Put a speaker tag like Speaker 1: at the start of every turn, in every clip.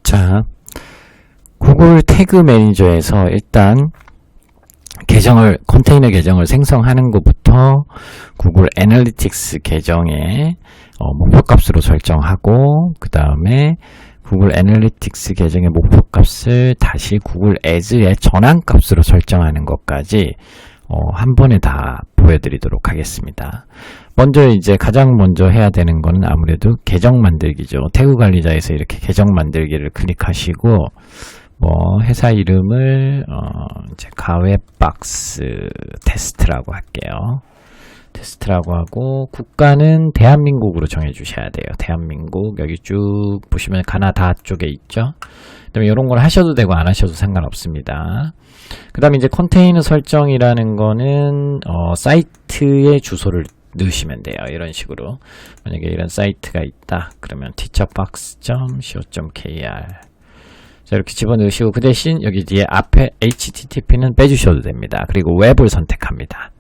Speaker 1: 자, 구글 태그 매니저에서 일단 컨테이너 계정을 생성하는 것부터 구글 애널리틱스 계정의 목표값으로 설정하고, 그 다음에 구글 애널리틱스 계정의 목표값을 다시 구글 애즈의 전환값으로 설정하는 것까지 한 번에 다 보여드리도록 하겠습니다. 가장 먼저 해야 되는 거는 아무래도 계정 만들기죠. 태그 관리자에서 이렇게 계정 만들기를 클릭하시고, 회사 이름을 이제 가웹박스 테스트라고 할게요. 테스트라고 하고, 국가는 대한민국으로 정해 주셔야 돼요. 대한민국. 여기 쭉 보시면 가나다 쪽에 있죠. 그다음에 이런 걸 하셔도 되고 안 하셔도 상관없습니다. 그 다음에 이제 컨테이너 설정이라는 거는 사이트의 주소를 넣으시면 돼요. 이런 식으로. 만약에 이런 사이트가 있다 그러면 teacherbox.co.kr 자, 이렇게 집어넣으시고, 그 대신 여기 뒤에 앞에 http는 빼주셔도 됩니다. 그리고 웹을 선택합니다.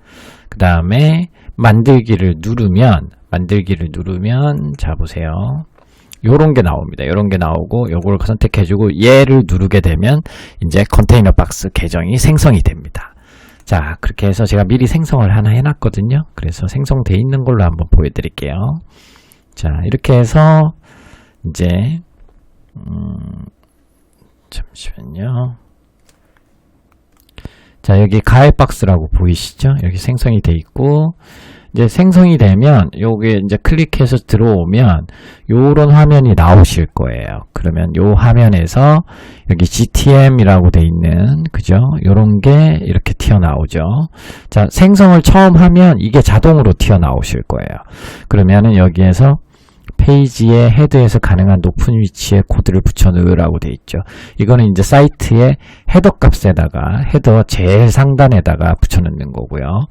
Speaker 1: 그 다음에 만들기를 누르면, 자, 보세요. 요런 게 나옵니다. 요런 게 나오고, 요걸 선택해주고, 얘를 누르게 되면, 이제 컨테이너 박스 계정이 생성이 됩니다. 자, 그렇게 해서 제가 미리 생성을 하나 해놨거든요. 그래서 생성돼 있는 걸로 한번 보여드릴게요. 자, 이렇게 해서, 이제, 잠시만요. 자, 여기 가입박스라고 보이시죠? 여기 생성이 돼 있고, 이제 생성이 되면 요게 이제 클릭해서 들어오면 요런 화면이 나오실 거예요. 그러면 요 화면에서 여기 GTM이라고 돼 있는, 그죠? 요런 게 이렇게 튀어나오죠. 자, 생성을 처음 하면 이게 자동으로 튀어나오실 거예요. 그러면은 여기에서 페이지의 헤드에서 가능한 높은 위치에 코드를 붙여 넣으라고 되어 있죠. 이거는 이제 사이트의 헤더 값에다가, 헤더 제일 상단에다가 붙여 넣는 거고요.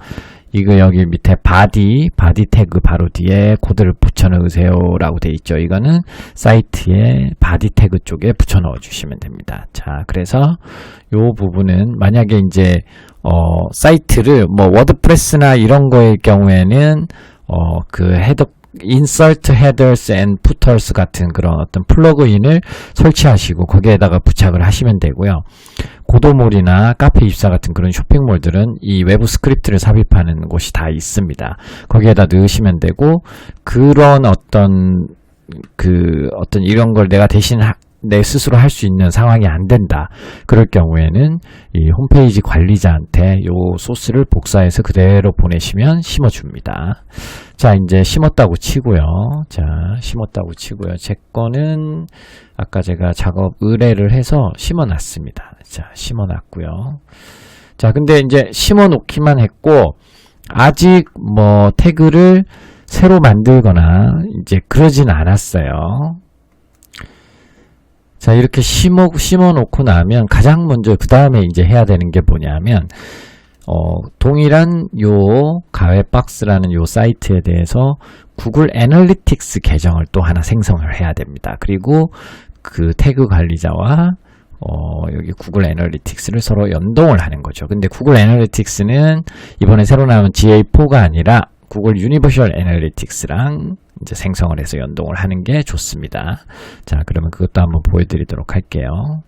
Speaker 1: 이거 여기 밑에 바디 태그 바로 뒤에 코드를 붙여 넣으세요 라고 되어 있죠. 이거는 사이트의 바디 태그 쪽에 붙여 넣어 주시면 됩니다. 자, 그래서 요 부분은 만약에 이제 사이트를 워드프레스나 이런 거의 경우에는 그 헤더 insert headers and footers 같은 그런 어떤 플러그인을 설치하시고 거기에다가 부착을 하시면 되고요. 고도몰이나 카페 입사 같은 그런 쇼핑몰들은 이 외부 스크립트를 삽입하는 곳이 다 있습니다. 거기에다 넣으시면 되고, 그런 어떤 이런 걸 내가 대신 내 스스로 할 수 있는 상황이 안 된다. 그럴 경우에는 이 홈페이지 관리자한테 요 소스를 복사해서 그대로 보내시면 심어줍니다. 자, 이제 심었다고 치고요. 제 거는 아까 제가 작업 의뢰를 해서 심어놨습니다. 자, 심어놨고요. 자, 근데 이제 심어놓기만 했고, 아직 태그를 새로 만들거나 이제 그러진 않았어요. 자, 이렇게 심어놓고 나면 가장 먼저 그 다음에 이제 해야 되는 게 뭐냐면, 동일한 요 가웹박스라는 요 사이트에 대해서 구글 애널리틱스 계정을 또 하나 생성을 해야 됩니다. 그리고 그 태그 관리자와 여기 구글 애널리틱스를 서로 연동을 하는 거죠. 근데 구글 애널리틱스는 이번에 새로 나온 GA4가 아니라 구글 유니버셜 애널리틱스랑 이제 생성을 해서 연동을 하는 게 좋습니다. 자, 그러면 그것도 한번 보여드리도록 할게요.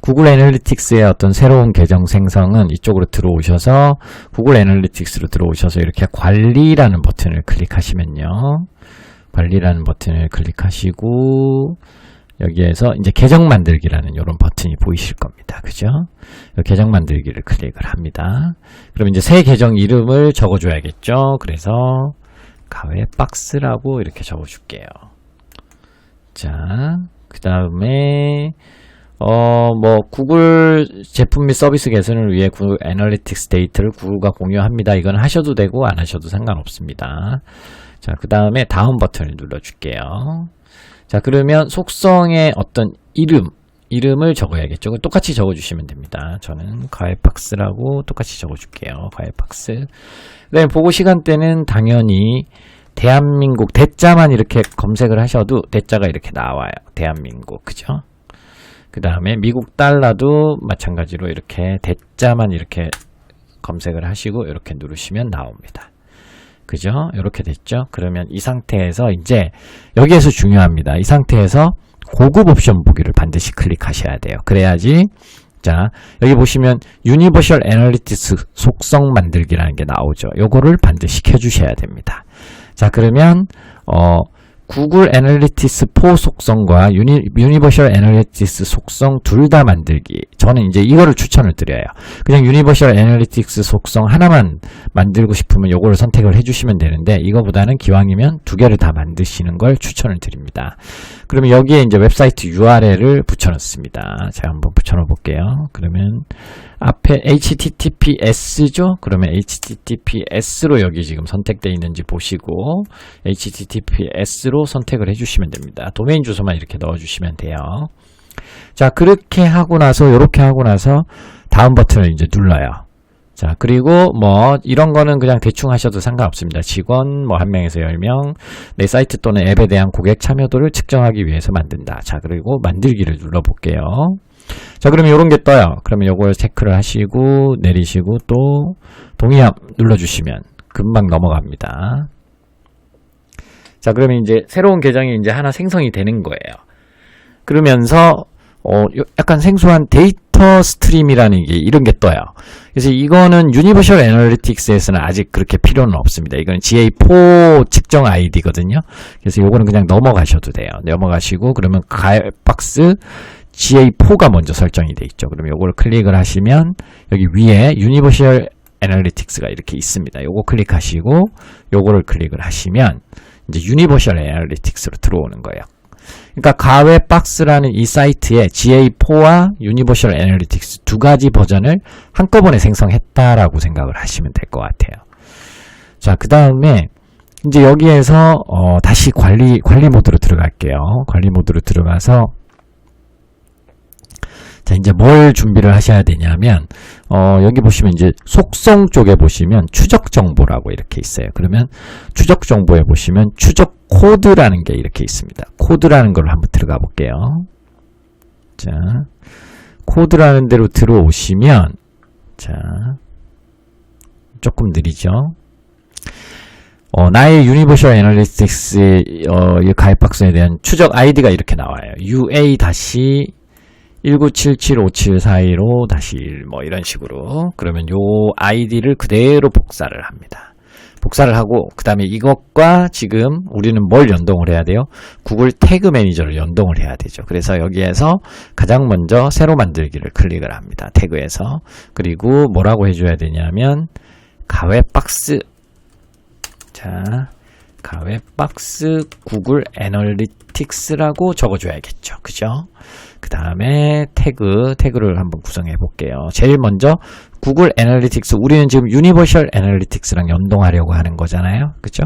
Speaker 1: 구글 애널리틱스의 어떤 새로운 계정 생성은 이쪽으로 들어오셔서 구글 애널리틱스로 들어오셔서 이렇게 관리라는 버튼을 클릭하시면요. 관리라는 버튼을 클릭하시고 여기에서 이제 계정 만들기라는 이런 버튼이 보이실 겁니다. 그죠? 계정 만들기를 클릭을 합니다. 그럼 이제 새 계정 이름을 적어줘야겠죠. 그래서 가웹박스라고 이렇게 적어줄게요. 자, 그 다음에 구글 제품 및 서비스 개선을 위해 구글 애널리틱스 데이터를 구글과 공유합니다. 이건 하셔도 되고 안 하셔도 상관없습니다. 자, 그 다음에 다음 버튼을 눌러줄게요. 자, 그러면 속성의 어떤 이름을 적어야겠죠. 똑같이 적어주시면 됩니다. 저는 가웹박스라고 똑같이 적어줄게요. 가웹박스. 그 다음에 보고 시간대는 당연히 대한민국 대자만 이렇게 검색을 하셔도 대자가 이렇게 나와요. 대한민국. 그죠? 그 다음에 미국 달러도 마찬가지로 이렇게 대자만 이렇게 검색을 하시고 이렇게 누르시면 나옵니다. 그죠? 이렇게 됐죠? 그러면 이 상태에서 이제 여기에서 중요합니다. 이 상태에서 고급 옵션 보기를 반드시 클릭하셔야 돼요. 그래야지. 자, 여기 보시면 유니버셜 애널리틱스 속성 만들기라는 게 나오죠. 요거를 반드시 켜주셔야 됩니다. 자, 그러면 구글 애널리틱스 4 속성과 유니버셜 애널리틱스 속성 둘 다 만들기. 저는 이제 이거를 추천을 드려요. 그냥 유니버셜 애널리틱스 속성 하나만 만들고 싶으면 요거를 선택을 해주시면 되는데, 이거보다는 기왕이면 두 개를 다 만드시는 걸 추천을 드립니다. 그러면 여기에 이제 웹사이트 URL을 붙여놓습니다. 제가 한번 붙여놓어 볼게요. 그러면 앞에 HTTPS죠? 그러면 HTTPS로 여기 지금 선택되어 있는지 보시고 HTTPS로 선택을 해주시면 됩니다. 도메인 주소만 이렇게 넣어주시면 돼요. 자, 그렇게 하고 나서, 요렇게 하고 나서 다음 버튼을 이제 눌러요. 자, 그리고 뭐 이런 거는 그냥 대충 하셔도 상관없습니다. 직원 뭐 1명에서 10명, 내 사이트 또는 앱에 대한 고객 참여도를 측정하기 위해서 만든다. 자, 그리고 만들기를 눌러볼게요. 자, 그러면 요런 게 떠요. 그러면 요걸 체크를 하시고 내리시고 또 동의함 눌러주시면 금방 넘어갑니다. 자, 그러면 이제 새로운 계정이 이제 하나 생성이 되는 거예요. 그러면서 약간 생소한 데이터 스트림이라는 게 이런 게 떠요. 그래서 이거는 유니버셜 애널리틱스에서는 아직 그렇게 필요는 없습니다. 이건 GA4 측정 아이디거든요. 그래서 요거는 그냥 넘어가셔도 돼요. 넘어가시고 그러면 가입 박스 GA4가 먼저 설정이 돼 있죠. 그러면 요거를 클릭을 하시면 여기 위에 유니버셜 애널리틱스가 이렇게 있습니다. 요거 클릭하시고 요거를 클릭을 하시면 이제 유니버셜 애널리틱스로 들어오는 거예요. 그러니까 가웹 박스라는 이 사이트에 GA4와 유니버셜 애널리틱스 두 가지 버전을 한꺼번에 생성했다라고 생각을 하시면 될 것 같아요. 자, 그 다음에 이제 여기에서 다시 관리 모드로 들어갈게요. 관리 모드로 들어가서 자, 이제 뭘 준비를 하셔야 되냐면, 여기 보시면 이제 속성 쪽에 보시면 추적 정보라고 이렇게 있어요. 그러면 추적 정보에 보시면 추적 코드라는 게 이렇게 있습니다. 코드라는 걸 한번 들어가 볼게요. 자, 코드라는 데로 들어오시면, 자, 조금 느리죠? 나의 유니버셜 애널리틱스 가입 박스에 대한 추적 아이디가 이렇게 나와요. UA-197757415-1 뭐 이런 식으로. 그러면 요 아이디를 그대로 복사를 합니다. 복사를 하고 그 다음에 이것과 지금 우리는 뭘 연동을 해야 돼요? 구글 태그 매니저를 연동을 해야 되죠. 그래서 여기에서 가장 먼저 새로 만들기를 클릭을 합니다. 태그에서. 그리고 뭐라고 해줘야 되냐면 가웹 박스, 자, 가웹 박스 구글 애널리틱스라고 적어줘야겠죠. 그죠? 그 다음에 태그를 한번 구성해 볼게요. 제일 먼저 구글 애널리틱스, 우리는 지금 유니버셜 애널리틱스랑 연동하려고 하는 거잖아요. 그죠?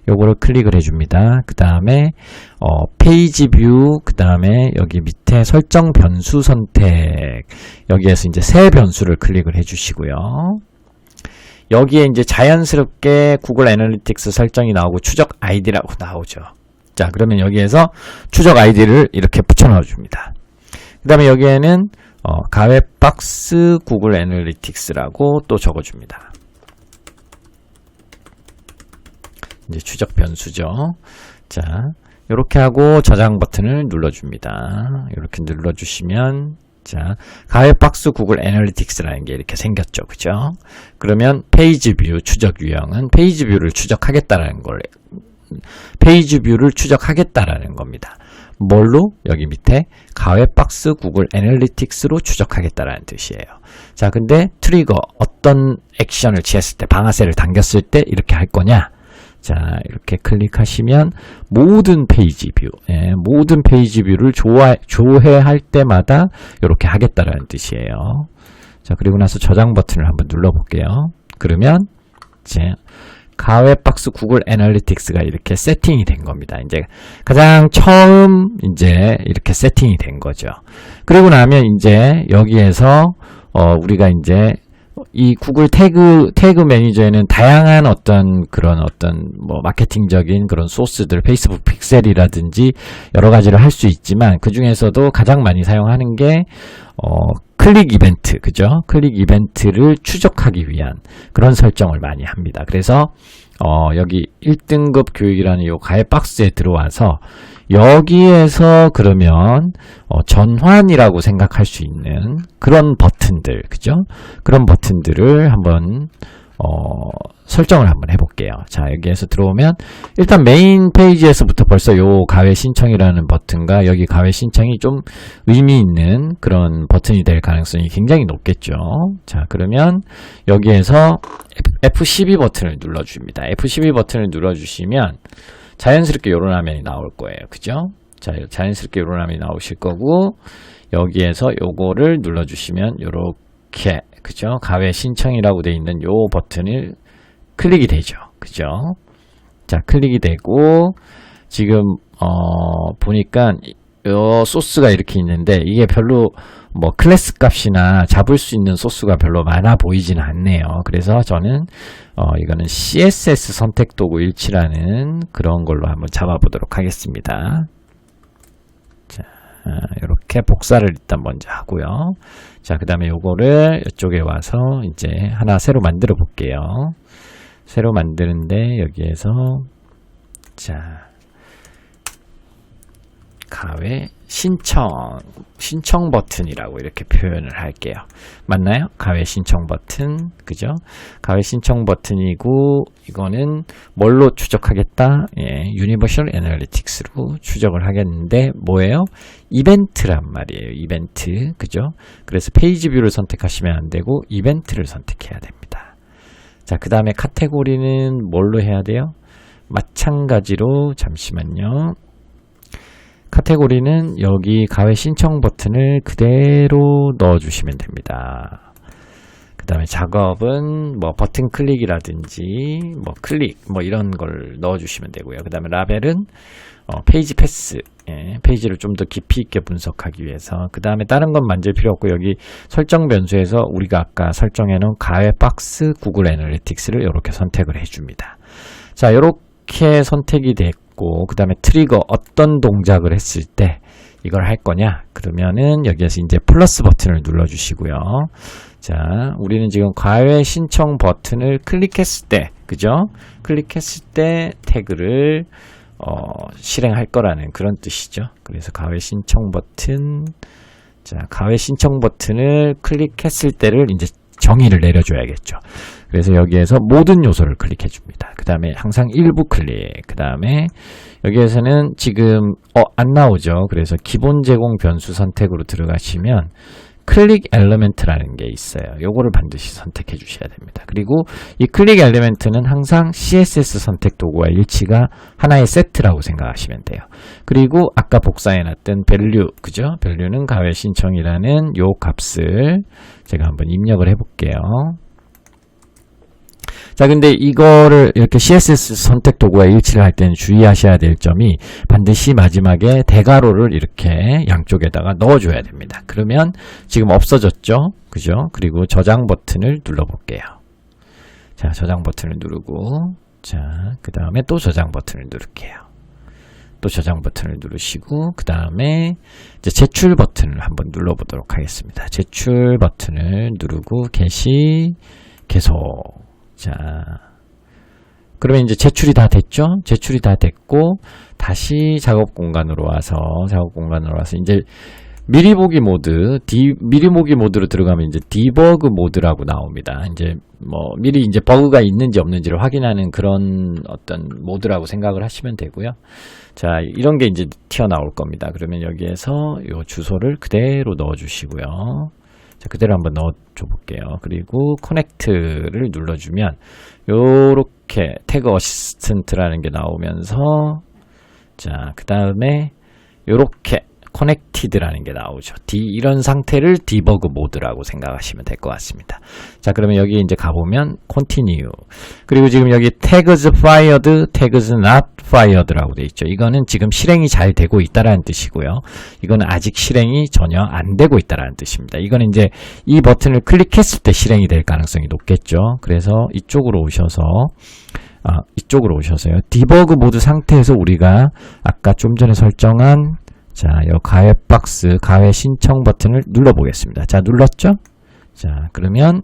Speaker 1: 요거를 클릭을 해줍니다. 그 다음에 페이지 뷰, 그 다음에 여기 밑에 설정 변수 선택, 여기에서 이제 새 변수를 클릭을 해주시고요. 여기에 이제 자연스럽게 구글 애널리틱스 설정이 나오고 추적 아이디라고 나오죠. 자, 그러면 여기에서 추적 아이디를 이렇게 붙여 넣어 줍니다. 그 다음에 여기에는 가웹 박스 구글 애널리틱스라고 또 적어 줍니다. 이제 추적 변수죠. 자, 이렇게 하고 저장 버튼을 눌러줍니다. 이렇게 눌러주시면, 자, 가웹 박스 구글 애널리틱스라는 게 이렇게 생겼죠. 그죠? 그러면 페이지 뷰 추적 유형은 페이지 뷰를 추적하겠다라는 걸, 페이지 뷰를 추적하겠다라는 겁니다. 뭘로? 여기 밑에 가웹 박스 구글 애널리틱스로 추적하겠다라는 뜻이에요. 자, 근데 트리거, 어떤 액션을 취했을 때, 방아쇠를 당겼을 때 이렇게 할 거냐? 자, 이렇게 클릭하시면 모든 페이지 뷰, 모든 페이지 뷰를 조회할 때마다 이렇게 하겠다라는 뜻이에요. 자, 그리고 나서 저장 버튼을 한번 눌러볼게요. 그러면 이제 가웹 박스 구글 애널리틱스가 이렇게 세팅이 된 겁니다. 이제 가장 처음 이제 이렇게 세팅이 된 거죠. 그리고 나면 이제 여기에서 우리가 이제 이 구글 태그 매니저에는 다양한 그런 뭐 마케팅적인 그런 소스들, 페이스북 픽셀이라든지 여러 가지를 할 수 있지만 그 중에서도 가장 많이 사용하는 게 클릭 이벤트, 그죠? 클릭 이벤트를 추적하기 위한 그런 설정을 많이 합니다. 그래서 여기 1등급 교육이라는 요 가입 박스에 들어와서 여기에서 그러면 전환이라고 생각할 수 있는 그런 버튼들, 그죠? 그런 버튼들을 한번 설정을 한번 해볼게요. 자, 여기에서 들어오면 일단 메인 페이지에서부터 벌써 요 가외 신청이라는 버튼과 여기 가외 신청이 좀 의미 있는 그런 버튼이 될 가능성이 굉장히 높겠죠. 자, 그러면 여기에서 F12 버튼을 눌러줍니다. F12 버튼을 눌러주시면 자연스럽게 이런 화면이 나올 거예요. 그죠? 자, 자연스럽게 이런 화면이 나오실 거고, 여기에서 요거를 눌러주시면 요렇게, 그죠? 가외 신청이라고 되어 있는 요 버튼을 클릭이 되죠. 그죠? 자, 클릭이 되고, 지금, 보니까, 요 소스가 이렇게 있는데, 이게 별로, 클래스 값이나 잡을 수 있는 소스가 별로 많아 보이지는 않네요. 그래서 저는, 이거는 CSS 선택 도구 일치라는 그런 걸로 한번 잡아보도록 하겠습니다. 자, 이렇게 복사를 일단 먼저 하고요. 자, 그 다음에 요거를 이쪽에 와서 이제 하나 새로 만들어 볼게요. 새로 만드는데 여기에서 자, 가외 신청 버튼이라고 이렇게 표현을 할게요. 맞나요? 가외 신청 버튼, 그죠? 가외 신청 버튼이고, 이거는 뭘로 추적하겠다? 예, 유니버셜 애널리틱스로 추적을 하겠는데, 뭐예요? 이벤트란 말이에요. 이벤트, 그죠? 그래서 페이지 뷰를 선택하시면 안 되고, 이벤트를 선택해야 됩니다. 자, 그 다음에 카테고리는 뭘로 해야 돼요? 마찬가지로, 잠시만요. 카테고리는 여기 가외 신청 버튼을 그대로 넣어주시면 됩니다. 그 다음에 작업은 버튼 클릭이라든지 클릭 이런 걸 넣어주시면 되고요. 그 다음에 라벨은 페이지 패스, 페이지를 좀 더 깊이 있게 분석하기 위해서. 그 다음에 다른 건 만질 필요 없고 여기 설정 변수에서 우리가 아까 설정해 놓은 가외 박스 구글 애널리틱스를 이렇게 선택을 해줍니다. 자, 이렇게 선택이 됐고, 그 다음에 트리거 어떤 동작을 했을 때 이걸 할 거냐? 그러면은 여기에서 이제 플러스 버튼을 눌러주시고요. 자, 우리는 지금 가외 신청 버튼을 클릭했을 때, 그죠? 클릭했을 때 태그를 실행할 거라는 그런 뜻이죠. 그래서 가외 신청 버튼, 자, 가외 신청 버튼을 클릭했을 때를 이제 정의를 내려줘야겠죠. 그래서 여기에서 모든 요소를 클릭해 줍니다. 그 다음에 항상 일부 클릭. 그 다음에 여기에서는 지금 안 나오죠. 그래서 기본 제공 변수 선택으로 들어가시면 클릭 엘리멘트라는 게 있어요. 요거를 반드시 선택해 주셔야 됩니다. 그리고 이 클릭 엘리멘트는 항상 CSS 선택 도구와 일치가 하나의 세트라고 생각하시면 돼요. 그리고 아까 복사해 놨던 밸류, 그죠? 밸류는 가외 신청이라는 요 값을 제가 한번 입력을 해 볼게요. 자, 근데 이거를 이렇게 CSS 선택 도구와 일치를 할 때는 주의하셔야 될 점이 반드시 마지막에 대괄호를 이렇게 양쪽에다가 넣어줘야 됩니다. 그러면 지금 없어졌죠? 그죠? 그리고 저장 버튼을 눌러볼게요. 자, 저장 버튼을 누르고, 자, 그 다음에 또 저장 버튼을 누를게요. 또 저장 버튼을 누르시고, 그 다음에 이제 제출 버튼을 한번 눌러보도록 하겠습니다. 제출 버튼을 누르고, 게시, 계속. 자, 그러면 이제 제출이 다 됐죠? 제출이 다 됐고, 다시 작업 공간으로 와서 이제 미리 보기 모드, 미리 보기 모드로 들어가면 이제 디버그 모드라고 나옵니다. 이제 미리 이제 버그가 있는지 없는지를 확인하는 그런 어떤 모드라고 생각을 하시면 되고요. 자, 이런 게 이제 튀어나올 겁니다. 그러면 여기에서 요 주소를 그대로 넣어 주시고요. 자, 그대로 한번 넣어줘 볼게요. 그리고 커넥트를 눌러주면 요렇게 태그 어시스턴트라는 게 나오면서, 자, 그 다음에 요렇게 커넥티드라는 게 나오죠. 이런 상태를 디버그 모드라고 생각하시면 될 것 같습니다. 자, 그러면 여기 이제 가보면 continue. 그리고 지금 여기 tags fired, tags not fired라고 되어 있죠. 이거는 지금 실행이 잘 되고 있다라는 뜻이고요. 이거는 아직 실행이 전혀 안 되고 있다라는 뜻입니다. 이거는 이제 이 버튼을 클릭했을 때 실행이 될 가능성이 높겠죠. 그래서 이쪽으로 오셔서요. 디버그 모드 상태에서 우리가 아까 좀 전에 설정한, 자, 요 가외 박스, 가외 신청 버튼을 눌러보겠습니다. 자, 눌렀죠? 자, 그러면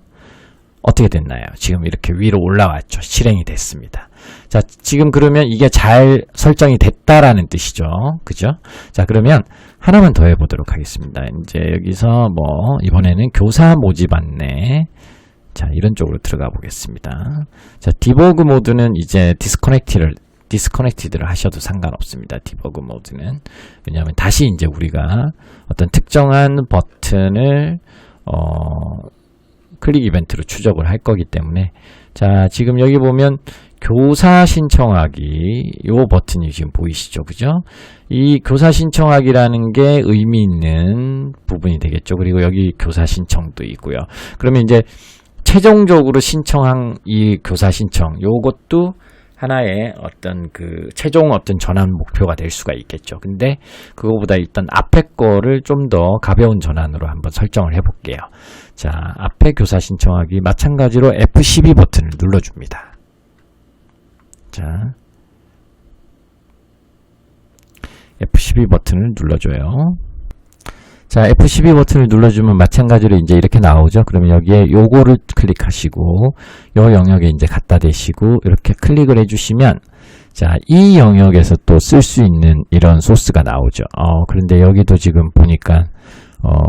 Speaker 1: 어떻게 됐나요? 지금 이렇게 위로 올라왔죠. 실행이 됐습니다. 자, 지금 그러면 이게 잘 설정이 됐다라는 뜻이죠. 그죠? 자, 그러면 하나만 더 해보도록 하겠습니다. 이제 여기서 뭐, 이번에는 교사 모집 안내. 자, 이런 쪽으로 들어가 보겠습니다. 자, 디버그 모드는 이제 디스커넥티드를 하셔도 상관없습니다. 디버그 모드는. 왜냐하면 다시 이제 우리가 어떤 특정한 버튼을, 클릭 이벤트로 추적을 할 거기 때문에. 자, 지금 여기 보면 교사 신청하기 요 버튼이 지금 보이시죠? 그죠? 이 교사 신청하기라는 게 의미 있는 부분이 되겠죠. 그리고 여기 교사 신청도 있고요. 그러면 이제 최종적으로 신청한 이 교사 신청 요것도 하나의 어떤 그 최종 어떤 전환 목표가 될 수가 있겠죠. 근데 그거보다 일단 앞에 거를 좀 더 가벼운 전환으로 한번 설정을 해볼게요. 자, 앞에 교사 신청하기 마찬가지로 F12 버튼을 눌러줍니다. 자, F12 버튼을 눌러줘요. 자, F12 버튼을 눌러주면 마찬가지로 이제 이렇게 나오죠. 그러면 여기에 요거를 클릭하시고, 요 영역에 이제 갖다 대시고, 이렇게 클릭을 해주시면, 자, 이 영역에서 또 쓸 수 있는 이런 소스가 나오죠. 그런데 여기도 지금 보니까,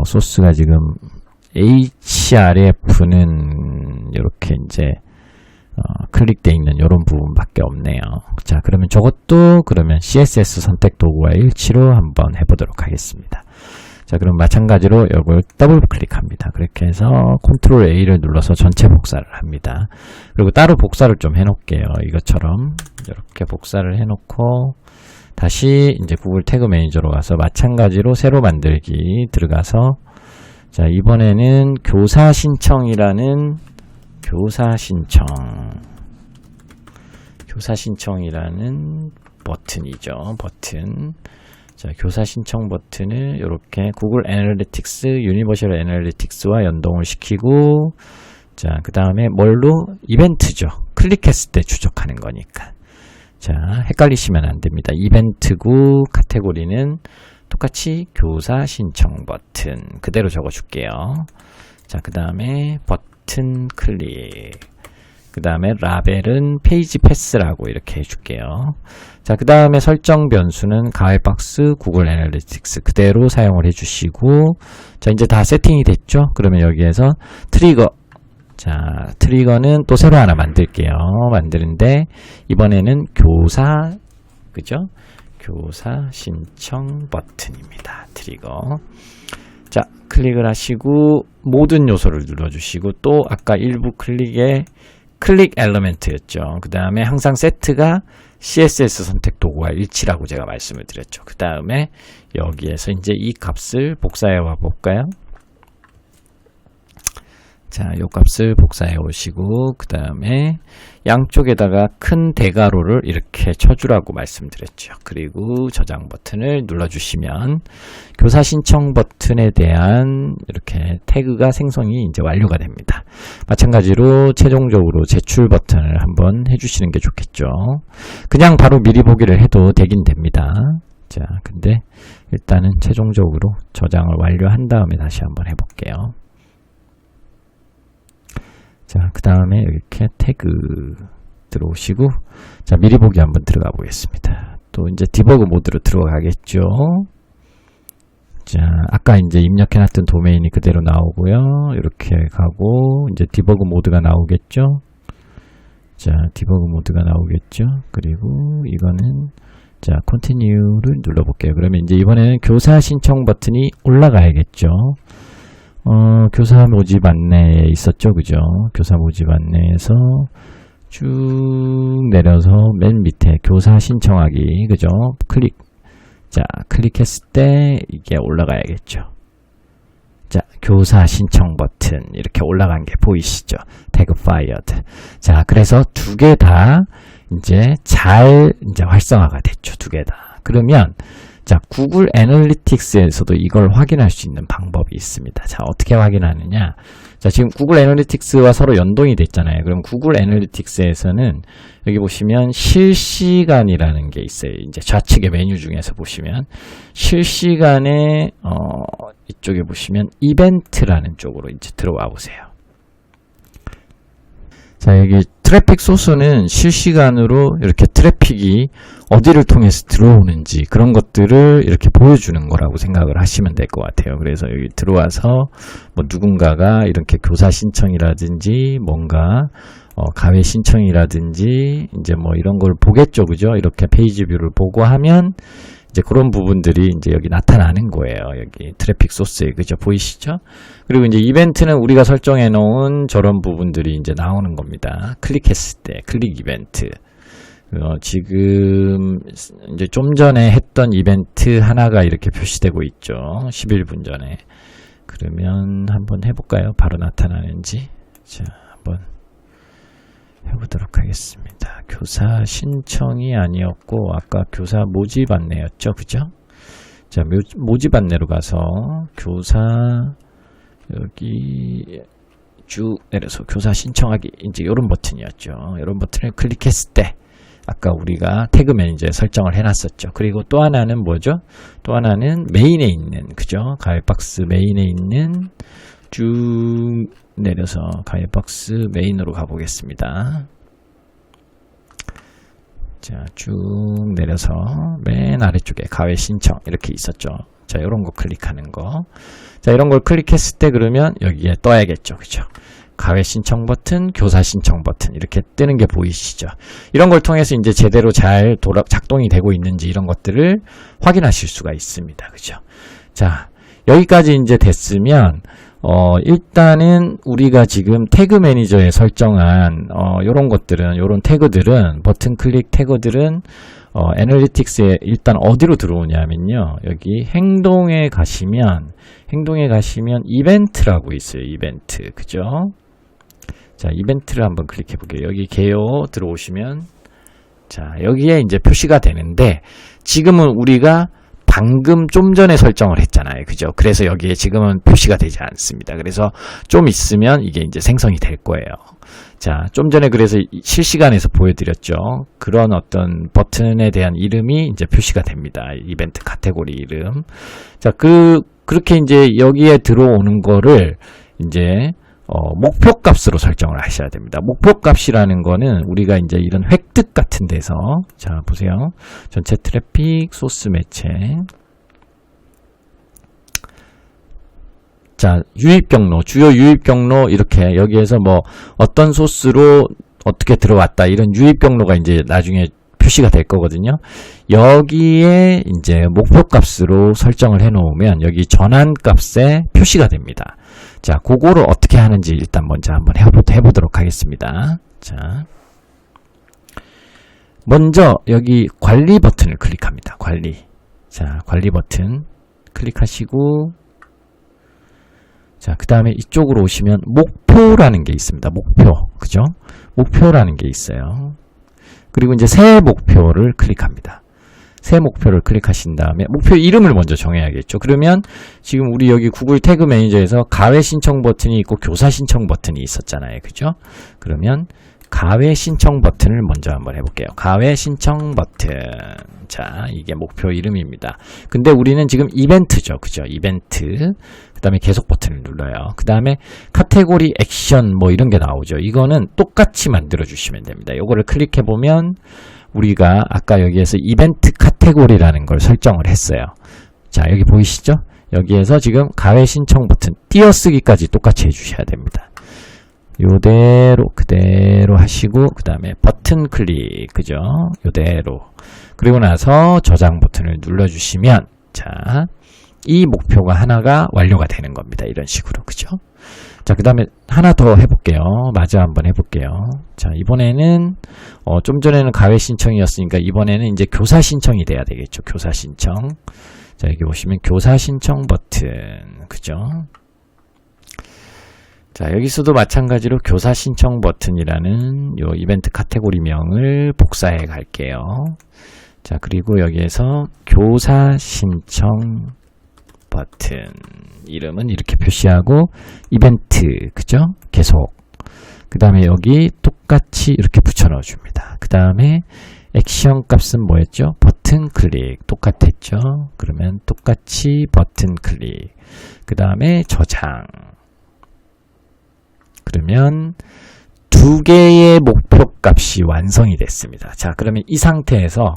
Speaker 1: 소스가 지금 href는 이렇게 이제, 클릭되어 있는 이런 부분밖에 없네요. 자, 그러면 저것도 그러면 CSS 선택 도구와 일치로 한번 해보도록 하겠습니다. 자, 그럼 마찬가지로 이걸 더블 클릭합니다. 그렇게 해서 컨트롤 A를 눌러서 전체 복사를 합니다. 그리고 따로 복사를 좀 해놓을게요. 이것처럼 이렇게 복사를 해놓고 다시 이제 구글 태그 매니저로 가서 마찬가지로 새로 만들기 들어가서 자, 이번에는 교사 신청이라는 교사 신청이라는 버튼이죠. 버튼. 자, 교사 신청 버튼을 이렇게 구글 애널리틱스, 유니버셜 애널리틱스와 연동을 시키고, 자, 그 다음에 뭘로? 이벤트죠. 클릭했을 때 추적하는 거니까. 자, 헷갈리시면 안 됩니다. 이벤트고, 카테고리는 똑같이 교사 신청 버튼. 그대로 적어줄게요. 자, 그 다음에 버튼 클릭. 그 다음에 라벨은 페이지 패스라고 이렇게 해줄게요. 자, 그 다음에 설정 변수는 가외박스, 구글 애널리틱스 그대로 사용을 해주시고, 자, 이제 다 세팅이 됐죠? 그러면 여기에서 트리거. 자, 트리거는 또 새로 하나 만들게요. 만드는데, 이번에는 교사, 그죠? 교사 신청 버튼입니다. 트리거. 자, 클릭을 하시고, 모든 요소를 눌러주시고, 또 아까 일부 클릭에 클릭 엘리멘트였죠. 그 다음에 항상 세트가 CSS 선택 도구와 일치라고 제가 말씀을 드렸죠. 그 다음에 여기에서 이제 이 값을 복사해 와 볼까요? 자, 요 값을 복사해 오시고, 그 다음에 양쪽에다가 큰 대괄호를 이렇게 쳐주라고 말씀드렸죠. 그리고 저장 버튼을 눌러주시면 교사 신청 버튼에 대한 이렇게 태그가 생성이 이제 완료가 됩니다. 마찬가지로 최종적으로 제출 버튼을 한번 해주시는 게 좋겠죠. 그냥 바로 미리 보기를 해도 되긴 됩니다. 자, 근데 일단은 최종적으로 저장을 완료한 다음에 다시 한번 해볼게요. 자, 그 다음에 이렇게 태그 들어오시고, 자, 미리 보기 한번 들어가 보겠습니다. 또 이제 디버그 모드로 들어가겠죠. 자, 아까 이제 입력해놨던 도메인이 그대로 나오고요. 이렇게 가고, 이제 디버그 모드가 나오겠죠. 자, 디버그 모드가 나오겠죠. 그리고 이거는, 자, 컨티뉴를 눌러볼게요. 그러면 이제 이번에는 교사 신청 버튼이 올라가야겠죠. 교사 모집 안내에 있었죠. 그죠? 교사 모집 안내에서 쭉 내려서 맨 밑에 교사 신청하기. 그죠? 클릭. 자, 클릭했을 때 이게 올라가야겠죠. 자, 교사 신청 버튼. 이렇게 올라간 게 보이시죠? 태그 파이어드. 자, 그래서 두 개 다 이제 잘 이제 활성화가 됐죠. 두 개 다. 그러면 자, 구글 애널리틱스에서도 이걸 확인할 수 있는 방법이 있습니다. 자, 어떻게 확인하느냐? 자, 지금 구글 애널리틱스와 서로 연동이 됐잖아요. 그럼 구글 애널리틱스에서는 여기 보시면 실시간이라는 게 있어요. 이제 좌측의 메뉴 중에서 보시면 실시간에 이쪽에 보시면 이벤트라는 쪽으로 이제 들어와 보세요. 자, 여기 트래픽 소스는 실시간으로 이렇게 트래픽이 어디를 통해서 들어오는지 그런 것들을 이렇게 보여주는 거라고 생각을 하시면 될 것 같아요. 그래서 여기 들어와서 뭐 누군가가 이렇게 교사 신청이라든지 뭔가 가외 신청이라든지 이제 뭐 이런 걸 보겠죠. 그죠? 이렇게 페이지 뷰를 보고 하면 이제 그런 부분들이 이제 여기 나타나는 거예요. 여기 트래픽 소스에. 그죠? 보이시죠? 그리고 이제 이벤트는 우리가 설정해 놓은 저런 부분들이 이제 나오는 겁니다. 클릭했을 때 클릭 이벤트. 지금 이제 좀 전에 했던 이벤트 하나가 이렇게 표시되고 있죠. 11분 전에. 그러면 한번 해볼까요? 바로 나타나는지. 자, 한번 해보도록 하겠습니다. 교사 신청이 아니었고 아까 교사 모집 안내였죠. 그죠? 자, 모집 안내로 가서 교사 여기 쭉 내려서 교사 신청하기 이제 이런 버튼이었죠. 이런 버튼을 클릭했을 때 아까 우리가 태그 매니저에 설정을 해놨었죠. 그리고 또 하나는 뭐죠? 또 하나는 메인에 있는 그죠? 가입박스 메인에 있는 쭉 내려서 가입박스 메인으로 가보겠습니다. 자, 쭉 내려서 맨 아래쪽에 가외 신청 이렇게 있었죠. 자, 이런 거 클릭하는 거. 자, 이런 걸 클릭했을 때 그러면 여기에 떠야겠죠. 그죠? 가외 신청 버튼, 교사 신청 버튼 이렇게 뜨는 게 보이시죠? 이런 걸 통해서 이제 제대로 잘 작동이 되고 있는지 이런 것들을 확인하실 수가 있습니다. 그죠? 자, 여기까지 이제 됐으면 일단은 우리가 지금 태그 매니저에 설정한 요런 것들은 요런 태그들은 버튼 클릭 태그들은 애널리틱스에 일단 어디로 들어오냐면요. 여기 행동에 가시면 이벤트라고 있어요. 이벤트. 그죠? 자, 이벤트를 한번 클릭해 볼게요. 여기 개요 들어오시면 자, 여기에 이제 표시가 되는데 지금은 우리가 방금 좀 전에 설정을 했잖아요. 그죠? 그래서 여기에 지금은 표시가 되지 않습니다. 그래서 좀 있으면 이게 이제 생성이 될 거예요. 자, 좀 전에 그래서 실시간에서 보여드렸죠. 그런 어떤 버튼에 대한 이름이 이제 표시가 됩니다. 이벤트 카테고리 이름. 자, 그렇게 이제 여기에 들어오는 거를 이제 목표 값으로 설정을 하셔야 됩니다. 목표 값이라는 거는 우리가 이제 이런 획득 같은 데서 자, 보세요. 전체 트래픽 소스 매체. 자, 유입 경로, 주요 유입 경로 이렇게 여기에서 뭐 어떤 소스로 어떻게 들어왔다 이런 유입 경로가 이제 나중에 표시가 될 거거든요. 여기에 이제 목표 값으로 설정을 해 놓으면 여기 전환 값에 표시가 됩니다. 자, 그거를 어떻게 하는지 일단 먼저 한번 해보도록 하겠습니다. 자, 먼저 여기 관리 버튼을 클릭합니다. 관리. 자, 관리 버튼 클릭하시고 자, 그 다음에 이쪽으로 오시면 목표라는 게 있습니다. 목표. 그죠? 목표라는 게 있어요. 그리고 이제 새 목표를 클릭합니다. 새 목표를 클릭하신 다음에 목표 이름을 먼저 정해야겠죠. 그러면 지금 우리 여기 구글 태그 매니저에서 가외 신청 버튼이 있고 교사 신청 버튼이 있었잖아요. 그죠? 그러면 가외 신청 버튼을 먼저 한번 해볼게요. 가외 신청 버튼. 자, 이게 목표 이름입니다. 근데 우리는 지금 이벤트죠. 그죠? 이벤트. 그 다음에 계속 버튼을 눌러요. 그 다음에 카테고리 액션 뭐 이런 게 나오죠. 이거는 똑같이 만들어 주시면 됩니다. 요거를 클릭해 보면 우리가 아까 여기에서 이벤트 카테고리라는 걸 설정을 했어요. 자, 여기 보이시죠? 여기에서 지금 가외 신청 버튼 띄어쓰기까지 똑같이 해주셔야 됩니다. 요대로 그대로 하시고 그 다음에 버튼 클릭 그죠? 요대로 그리고 나서 저장 버튼을 눌러주시면 자, 이 목표가 하나가 완료가 되는 겁니다. 이런 식으로 그죠? 자, 그 다음에 하나 더 해볼게요. 마저 한번 해볼게요. 자, 이번에는 좀 전에는 가외 신청이었으니까 이번에는 이제 교사 신청이 돼야 되겠죠. 교사 신청. 자, 여기 보시면 교사 신청 버튼 그죠? 자, 여기서도 마찬가지로 교사 신청 버튼이라는 요 이벤트 카테고리명을 복사해 갈게요. 자, 그리고 여기에서 교사 신청 버튼 이름은 이렇게 표시하고 이벤트 그죠? 계속 그 다음에 여기 똑같이 이렇게 붙여 넣어 줍니다. 그 다음에 액션 값은 뭐였죠? 버튼 클릭 똑같았죠? 그러면 똑같이 버튼 클릭 그 다음에 저장 그러면 두 개의 목표 값이 완성이 됐습니다. 자, 그러면 이 상태에서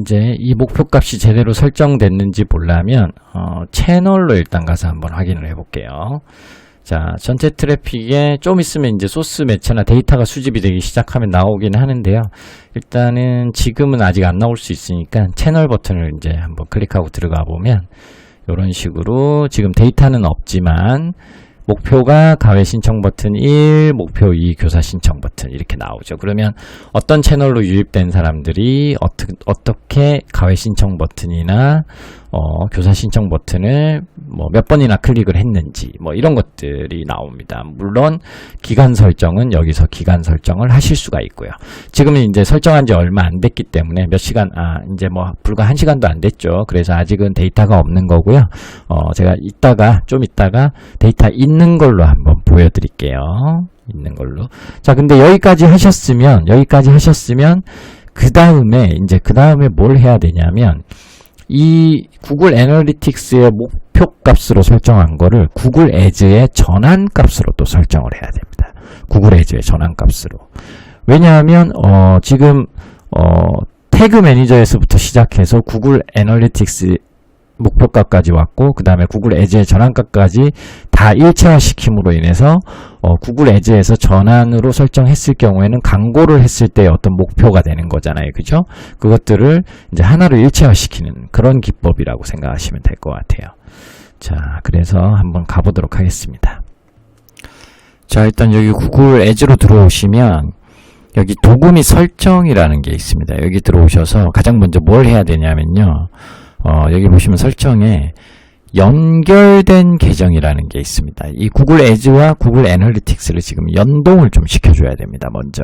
Speaker 1: 이제 이 목표 값이 제대로 설정됐는지 보려면 채널로 일단 가서 한번 확인을 해 볼게요. 자, 전체 트래픽에 좀 있으면 이제 소스 매체나 데이터가 수집이 되기 시작하면 나오긴 하는데요. 일단은 지금은 아직 안 나올 수 있으니까 채널 버튼을 이제 한번 클릭하고 들어가 보면 이런 식으로 지금 데이터는 없지만 목표가 가외 신청 버튼 1, 목표 2, 교사 신청 버튼 이렇게 나오죠. 그러면 어떤 채널로 유입된 사람들이 어떻게 가외 신청 버튼이나 교사 신청 버튼을 뭐 몇 번이나 클릭을 했는지 뭐 이런 것들이 나옵니다. 물론 기간 설정은 여기서 기간 설정을 하실 수가 있고요. 지금은 이제 설정한 지 얼마 안 됐기 때문에 몇 시간, 이제 뭐 불과 1시간도 안 됐죠. 그래서 아직은 데이터가 없는 거고요. 제가 좀 이따가 데이터 있는 걸로 한번 보여드릴게요. 있는 걸로. 자, 근데 여기까지 하셨으면 그 다음에 뭘 해야 되냐면 이 구글 애널리틱스의 목표 값으로 설정한 거를 구글 애즈의 전환 값으로 또 설정을 해야 됩니다. 구글 애즈의 전환 값으로. 왜냐하면 지금 태그 매니저에서부터 시작해서 구글 애널리틱스 목표값까지 왔고 그 다음에 구글 애즈의 전환값까지 다 일체화 시킴으로 인해서 구글 애즈에서 전환으로 설정했을 경우에는 광고를 했을 때 어떤 목표가 되는 거잖아요. 그죠? 그것들을 이제 하나로 일체화 시키는 그런 기법이라고 생각하시면 될 것 같아요. 자, 그래서 한번 가보도록 하겠습니다. 자, 일단 여기 구글 애즈로 들어오시면 여기 도구 및 설정이라는 게 있습니다. 여기 들어오셔서 가장 먼저 뭘 해야 되냐면요. 여기 보시면 설정에 연결된 계정이라는 게 있습니다. 이 구글 애즈와 구글 애널리틱스를 지금 연동을 좀 시켜줘야 됩니다. 먼저.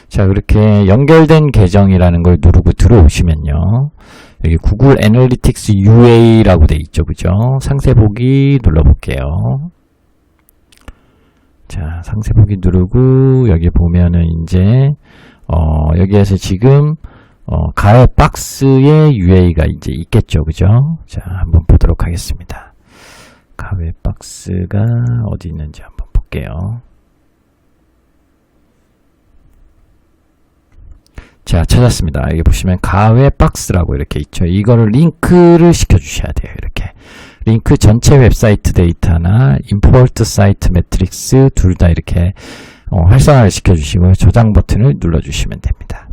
Speaker 1: 자, 그렇게 연결된 계정이라는 걸 누르고 들어오시면요. 여기 구글 애널리틱스 UA라고 돼 있죠. 그죠? 상세 보기 눌러볼게요. 자, 상세 보기 누르고 여기 보면은 이제 여기에서 지금 가외 박스의 UA가 이제 있겠죠. 그죠? 자, 한번 보도록 하겠습니다. 가외 박스가 어디 있는지 한번 볼게요. 자, 찾았습니다. 여기 보시면 가외 박스라고 이렇게 있죠. 이거를 링크를 시켜주셔야 돼요. 이렇게. 링크 전체 웹사이트 데이터나 임포트 사이트 매트릭스 둘 다 이렇게 활성화를 시켜주시고 저장 버튼을 눌러주시면 됩니다.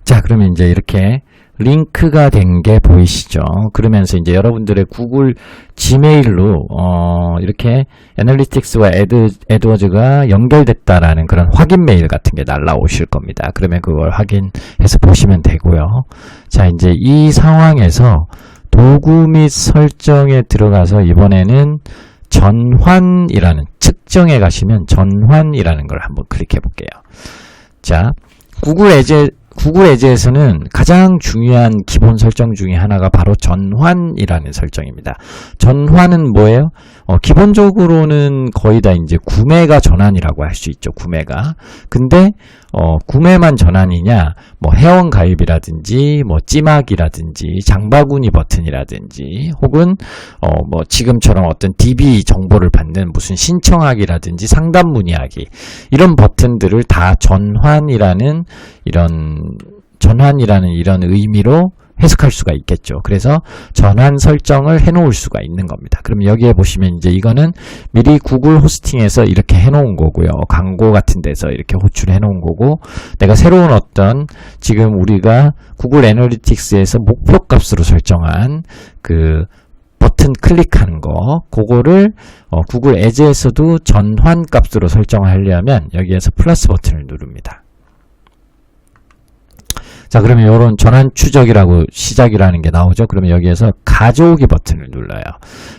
Speaker 1: 자, 그러면 이제 이렇게 링크가 된 게 보이시죠? 그러면서 이제 여러분들의 구글 지메일로 이렇게 애널리틱스와 애드워즈가 연결됐다라는 그런 확인 메일 같은 게 날라오실 겁니다. 그러면 그걸 확인해서 보시면 되고요. 자, 이제 이 상황에서 도구 및 설정에 들어가서 이번에는 전환이라는 측정에 가시면 전환이라는 걸 한번 클릭해 볼게요. 자, 구글 애즈에서는 가장 중요한 기본 설정 중에 하나가 바로 전환이라는 설정입니다. 전환은 뭐예요? 기본적으로는 거의 다 이제 구매가 전환이라고 할 수 있죠. 구매가. 근데 구매만 전환이냐, 뭐 회원 가입이라든지, 뭐 찜하기라든지, 장바구니 버튼이라든지, 혹은 뭐 지금처럼 어떤 DB 정보를 받는 무슨 신청하기라든지 상담 문의하기 이런 버튼들을 다 전환이라는 이런 의미로 해석할 수가 있겠죠. 그래서 전환 설정을 해놓을 수가 있는 겁니다. 그럼 여기에 보시면 이제 이거는 미리 구글 호스팅에서 이렇게 해놓은 거고요. 광고 같은 데서 이렇게 호출해 놓은 거고, 내가 새로운 어떤 지금 우리가 구글 애널리틱스에서 목표 값으로 설정한 그 버튼 클릭하는 거, 그거를 구글 애즈에서도 전환 값으로 설정하려면 여기에서 플러스 버튼을 누릅니다. 자, 그러면 이런 전환 추적이라고 시작이라는 게 나오죠. 그러면 여기에서 가져오기 버튼을 눌러요.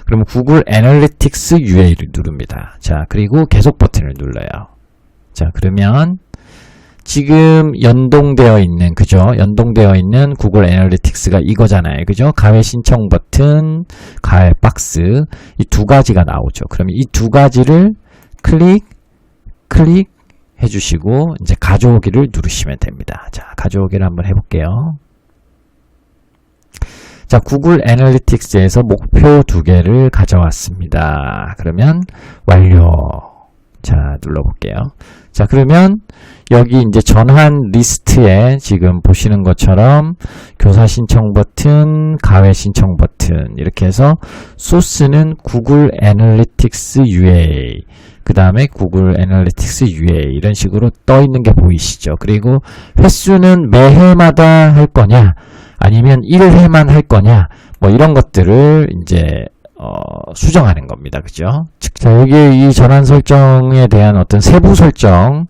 Speaker 1: 그러면 구글 애널리틱스 UA를 누릅니다. 자, 그리고 계속 버튼을 눌러요. 자, 그러면 지금 연동되어 있는, 그죠? 연동되어 있는 구글 애널리틱스가 이거잖아요. 그죠? 가외 신청 버튼, 가외 박스, 이 두 가지가 나오죠. 그러면 이 두 가지를 클릭 해주시고 이제 가져오기를 누르시면 됩니다. 자, 가져오기를 한번 해볼게요. 자, 구글 애널리틱스에서 목표 2개를 가져왔습니다. 그러면 완료. 자, 눌러볼게요. 자, 그러면 여기 이제 전환 리스트에 지금 보시는 것처럼 교사 신청 버튼, 가외 신청 버튼 이렇게 해서 소스는 구글 애널리틱스 UA, 그 다음에 구글 애널리틱스 UA 이런 식으로 떠 있는 게 보이시죠? 그리고 횟수는 매해마다 할 거냐 아니면 1회만 할 거냐 뭐 이런 것들을 이제 수정하는 겁니다. 그죠? 자, 여기 이 전환 설정에 대한 어떤 세부 설정,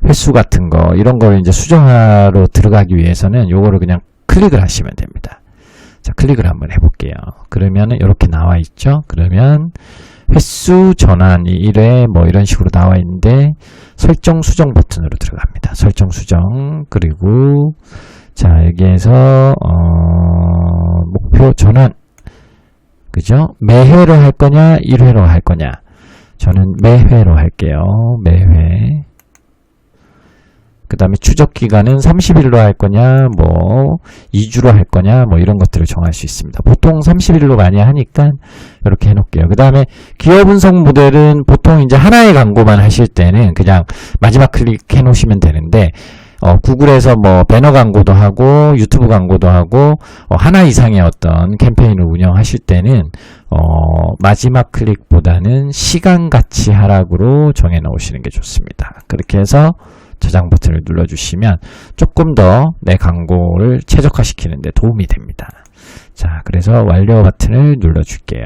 Speaker 1: 횟수 같은 거, 이런 걸 이제 수정하러 들어가기 위해서는 요거를 그냥 클릭을 하시면 됩니다. 자, 클릭을 한번 해볼게요. 그러면은 이렇게 나와 있죠? 그러면 횟수 전환이 1회 뭐 이런 식으로 나와 있는데 설정 수정 버튼으로 들어갑니다. 설정 수정. 그리고 자, 여기에서 목표 전환. 그죠? 매회로 할 거냐, 1회로 할 거냐. 저는 매회로 할게요. 매회. 그 다음에 추적 기간은 30일로 할 거냐, 뭐 2주로 할 거냐, 뭐 이런 것들을 정할 수 있습니다. 보통 30일로 많이 하니까 이렇게 해놓을게요. 그 다음에 기어 분석 모델은 보통 이제 하나의 광고만 하실 때는 그냥 마지막 클릭해 놓으시면 되는데, 구글에서 뭐 배너 광고도 하고 유튜브 광고도 하고 하나 이상의 어떤 캠페인을 운영하실 때는 마지막 클릭보다는 시간가치 하락으로 정해 놓으시는 게 좋습니다. 그렇게 해서 저장 버튼을 눌러주시면 조금 더 내 광고를 최적화시키는 데 도움이 됩니다. 자, 그래서 완료 버튼을 눌러줄게요.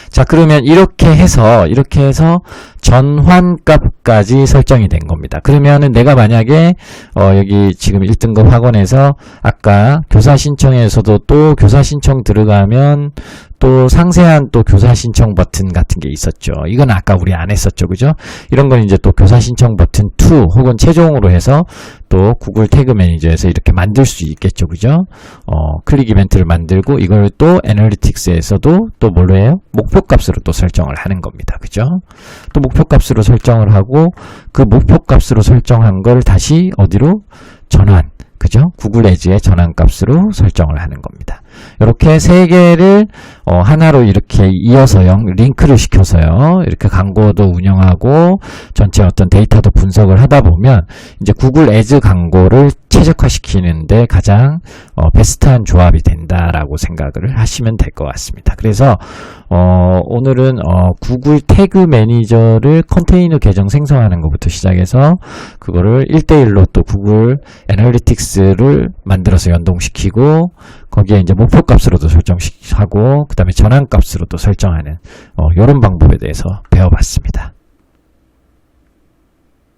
Speaker 1: 자, 그러면 이렇게 해서 전환값까지 설정이 된 겁니다. 그러면은 내가 만약에 여기 지금 1등급 학원에서 아까 교사 신청에서도 또 교사 신청 들어가면 또 상세한 또 교사 신청 버튼 같은 게 있었죠. 이건 아까 우리 안 했었죠. 그죠? 이런 건 이제 또 교사 신청 버튼 2 혹은 최종으로 해서 또 구글 태그 매니저에서 이렇게 만들 수 있겠죠. 그죠? 클릭 이벤트를 만들고 이걸 또 애널리틱스에서도 또 뭘로 해요? 목표 값으로 또 설정을 하는 겁니다. 그죠? 또 목표 값으로 설정을 하고 그 목표 값으로 설정한 걸 다시 어디로? 전환. 그죠? 구글 애즈의 전환값으로 설정을 하는 겁니다. 이렇게 3개를 하나로 이렇게 이어서요, 링크를 시켜서요, 이렇게 광고도 운영하고 전체 어떤 데이터도 분석을 하다 보면 이제 구글 애즈 광고를 최적화시키는데 가장 베스트한 조합이 된다라고 생각을 하시면 될 것 같습니다. 그래서 오늘은 구글 태그 매니저를 컨테이너 계정 생성하는 것부터 시작해서 그거를 1대1로 또 구글 애널리틱스를 만들어서 연동시키고 거기에 이제 목표 값으로도 설정하고 그 다음에 전환 값으로도 설정하는 이런 방법에 대해서 배워봤습니다.